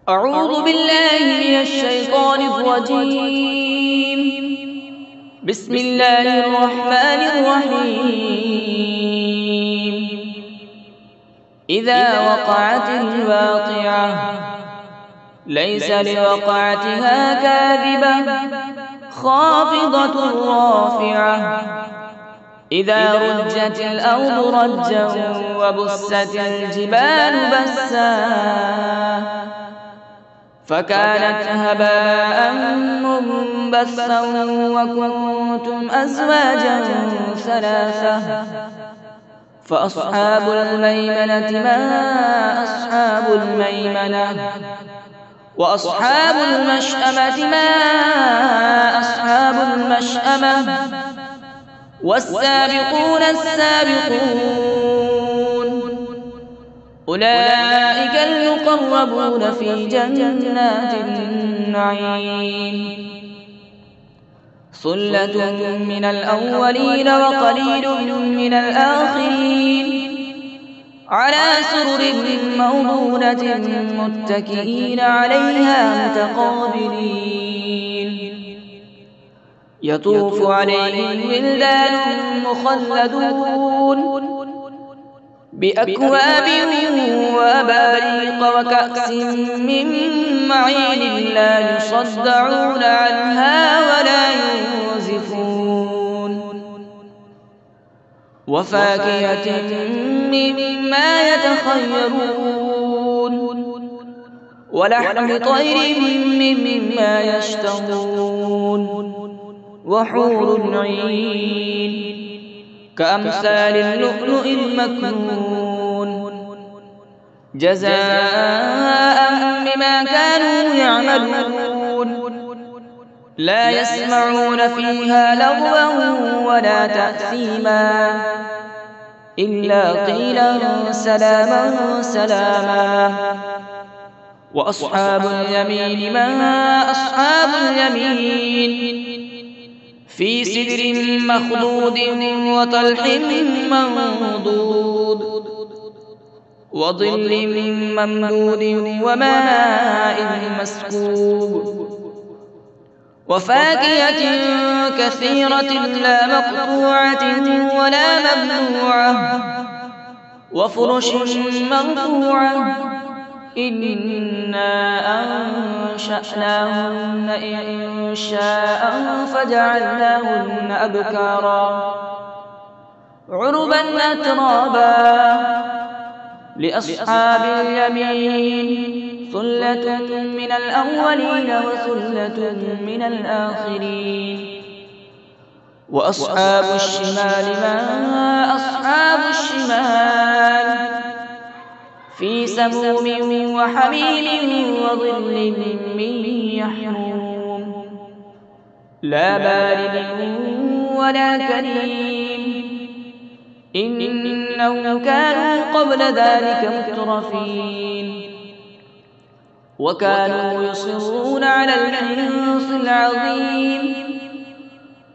أعوذ بالله من الشيطان الرجيم. بسم الله الرحمن الرحيم. إذا وقعت الواقعة ليس لوقعتها كاذبة خافضة رافعة إذا رجت الأرض رجا وبست الجبال بسا فكانت هباء منبثا وكنتم أزواجا ثلاثة فأصحاب الميمنة ما أصحاب الميمنة وأصحاب المشأمة ما أصحاب المشأمة والسابقون السابقون أولئك المقربون في جنات النعيم ثلة من الأولين وقليل من الآخرين على سرر موضونة متكئين عليها متقابلين يطوف عليهم ولدان مخلدون بأكواب وأباريق وكأس من معين لا يصدعون عنها ولا ينزفون وفاكهة مما يتخيرون ولحم طير مما يشتهون وحور عين كأمثال اللؤلؤ المكنون جزاء بما كانوا يعملون لا يسمعون فيها لغوا ولا تأثيما إلا قيلا سلاما سلاما وأصحاب اليمين ما أصحاب اليمين في سدر مخضود وطلح منضود وظل ممدود وماء مسكوب وفاكهة كثيرة لا مقطوعة ولا ممنوعة وفرش مرفوعة إنا أنشأناهن إنشاء فجعلناهن أبكارا عربا أترابا لأصحاب اليمين ثلة من الأولين وثلة من الآخرين وأصحاب الشمال ما أصحاب الشمال في سموم وحميم وظل من يحموم لا بارد ولا كريم إنهم كانوا قبل ذلك مترفين وكانوا يصرون على الحنث العظيم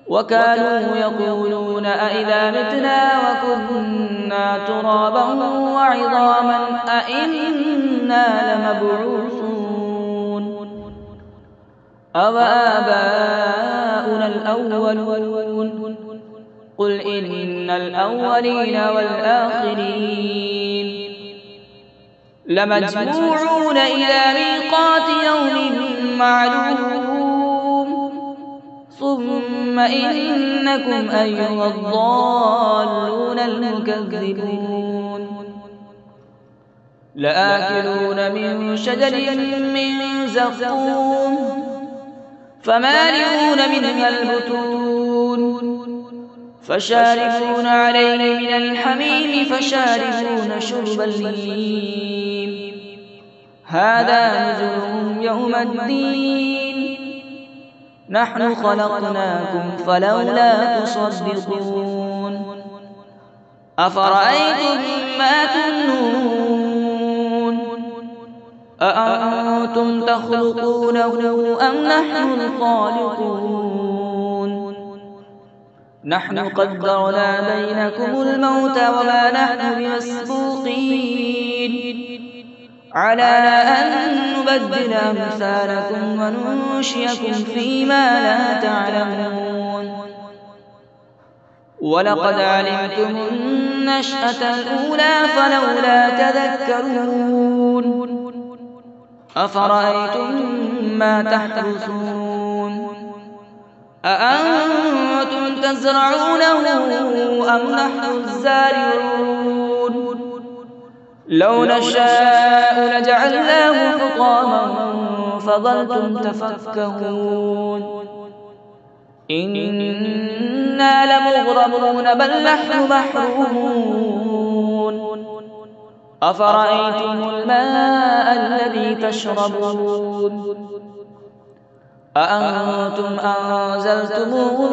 وكانوا يقولون أئذا متنا وكنا ترابا وعظاما أئنا لمبعوثون أوآباؤنا الأولون قل إن الأولين والآخرين لمجموعون إلى ميقات يوم معلوم ثم إنكم أيها الضالون المكذبون لآكلون من شجر من زقوم فمالئون منها البطون فشاربون عليه من الحميم فشاربون شرب الهيم هذا نزلهم يوم الدين نحن خلقناكم فلولا تصدقون أفرأيتم ما تمنون أأنتم تخلقونه أم نحن الخالقون نحن قدرنا بينكم الموت وما نحن بمسبوقين على أن نبدل أمثالكم وننشئكم فيما لا تعلمون ولقد علمتم النشأة الأولى فلولا تذكرون أفرأيتم ما تحرثون أأنتم تزرعونه أم نحن الزارعون لو نشاء لجعلناه حطاما فظلتم تفكهون إنا لمغرمون بل نحن محرومون أفرأيتم الماء الذي تشربون أأنتم أنزلتموه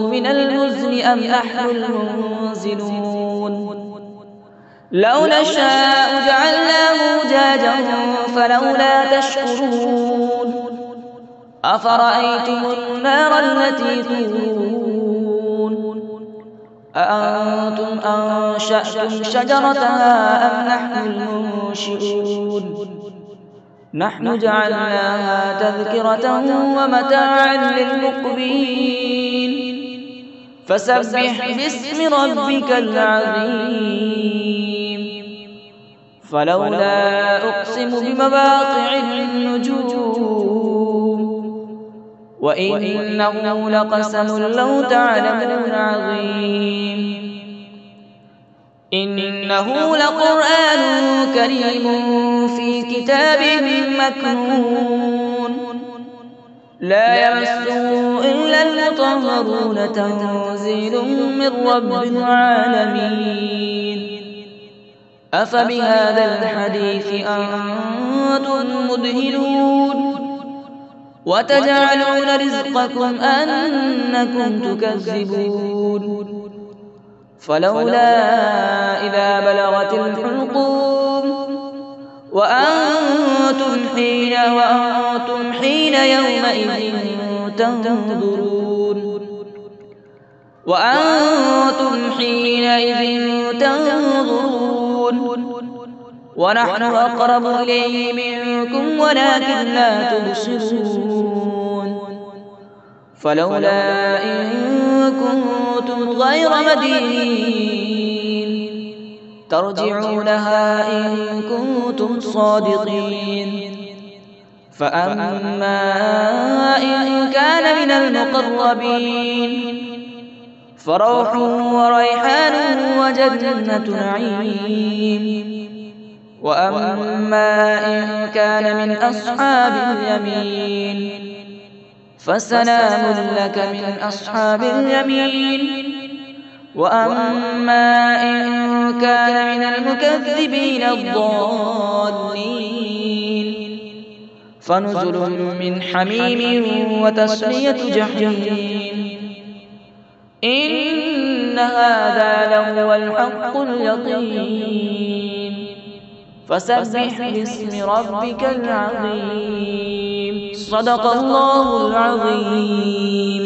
من المزن أم نحن المنزلون لو نشاء جعلناه أجاجا فلولا تشكرون أفرأيتم النار التي تورون أأنتم أنشأتم شجرتها أم نحن المنشئون نحن جعلناها تذكرة ومتاعا للمقوين فسبح باسم ربك العظيم فلولا أقسم بمواقع النجوم وإنه لقسم لو تعلمون عظيم إنه لقرآن كريم في كتاب مكنون لا يمسه إلا المطهرون تنزيل من رب العالمين أفبهذا الحديث أنتم مدهنون وتجعلون رزقكم أنكم تكذبون فلولا إذا بلغت الحلقوم وأنتم حين يومئذ تنظرون ونحن أقرب إليه منكم ولكن لا تبصرون فلولا إن كنتم غير مدينين ترجعونها إن كنتم صادقين فأما إن كان من المقربين فروح وريحان وجنة نعيم وأما إن كان من أصحاب اليمين فسلام لك من أصحاب اليمين وأما إن كان من المكذبين الضالين فنزل من حميم وتصلية جحيم إن هذا لهو الحق اليقين فسبح باسم ربك العظيم صدق الله العظيم.